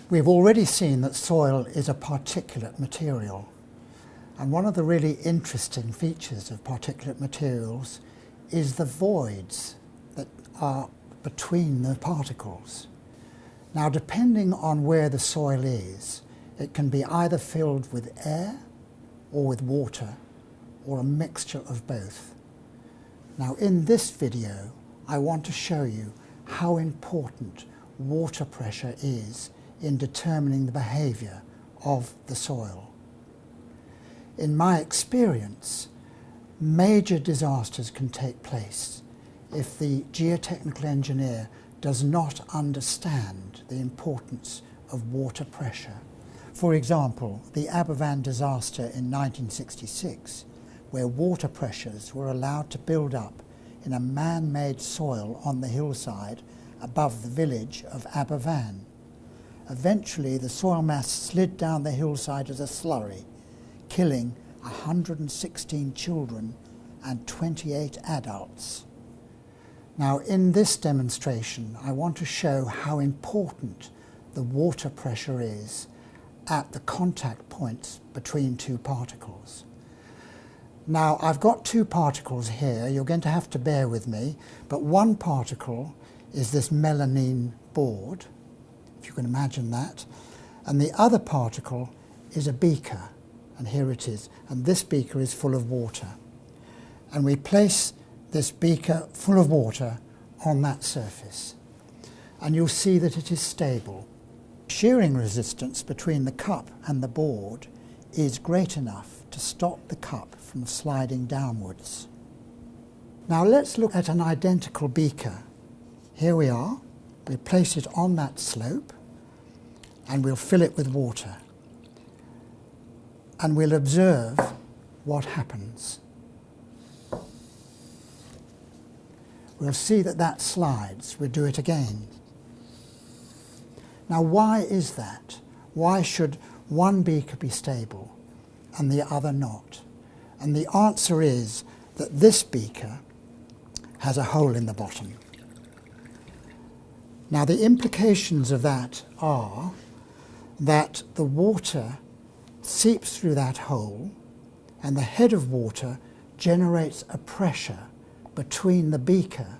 We've already seen that soil is a particulate material, and one of the really interesting features of particulate materials is the voids that are between the particles. Now, depending on where the soil is, it can be either filled with air or with water, or a mixture of both. Now, in this video, I want to show you how important water pressure is in determining the behaviour of the soil. In my experience, major disasters can take place if the geotechnical engineer does not understand the importance of water pressure. For example, the Aberfan disaster in 1966, where water pressures were allowed to build up in a man-made soil on the hillside above the village of Aberfan. Eventually, the soil mass slid down the hillside as a slurry, killing 116 children and 28 adults. Now, in this demonstration, I want to show how important the water pressure is at the contact points between two particles. Now, I've got two particles here. You're going to have to bear with me, but one particle is this melamine board, if you can imagine that, and the other particle is a beaker, and here it is, and this beaker is full of water. And we place this beaker full of water on that surface, and you'll see that it is stable. Shearing resistance between the cup and the board is great enough to stop the cup from sliding downwards. Now let's look at an identical beaker. Here we are. We place it on that slope and we'll fill it with water. And we'll observe what happens. We'll see that that slides. We'll do it again. Now, why is that? Why should one beaker be stable and the other not? And the answer is that this beaker has a hole in the bottom. Now, the implications of that are that the water seeps through that hole, and the head of water generates a pressure between the beaker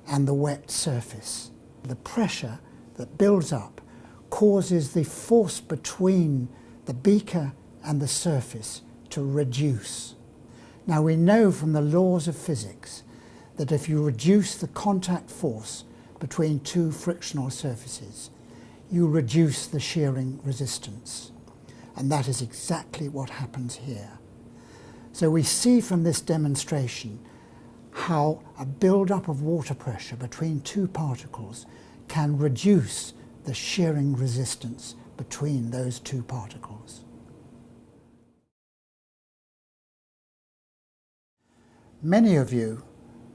and the wet surface. The pressure that builds up causes the force between the beaker and the surface to reduce. Now, we know from the laws of physics that if you reduce the contact force between two frictional surfaces, you reduce the shearing resistance. And that is exactly what happens here. So we see from this demonstration how a build-up of water pressure between two particles can reduce the shearing resistance between those two particles. Many of you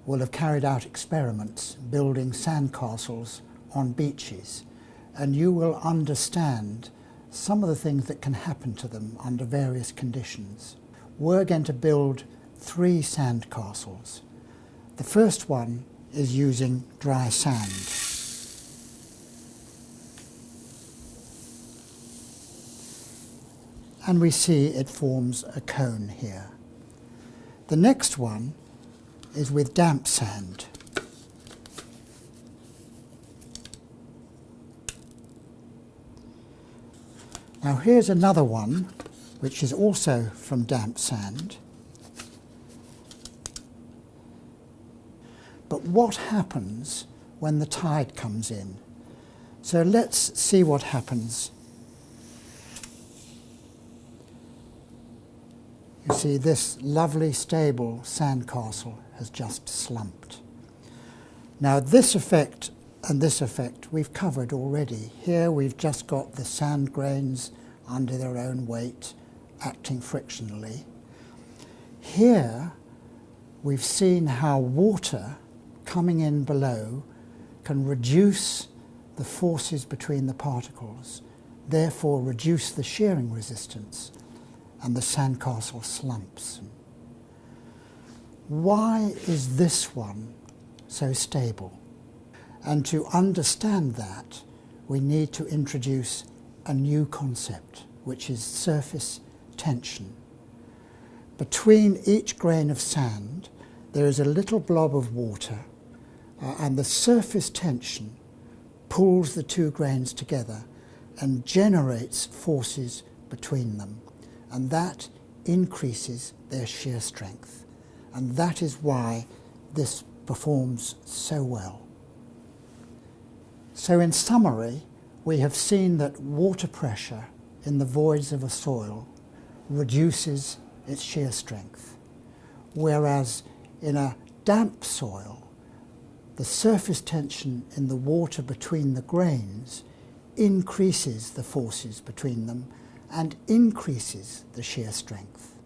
will have carried out experiments building sandcastles on beaches, and you will understand some of the things that can happen to them under various conditions. We're going to build 3 sandcastles. The first one is using dry sand. And we see it forms a cone here. The next one is with damp sand. Now here's another one which is also from damp sand. But what happens when the tide comes in? So let's see what happens. You see, this lovely stable sandcastle has just slumped. Now this effect and this effect we've covered already. Here we've just got the sand grains under their own weight acting frictionally. Here we've seen how water coming in below can reduce the forces between the particles, therefore reduce the shearing resistance, and the sandcastle slumps. Why is this one so stable? And to understand that, we need to introduce a new concept, which is surface tension. Between each grain of sand there is a little blob of water, and the surface tension pulls the two grains together and generates forces between them, and that increases their shear strength, and that is why this performs so well. So in summary, we have seen that water pressure in the voids of a soil reduces its shear strength, whereas in a damp soil the surface tension in the water between the grains increases the forces between them and increases the shear strength.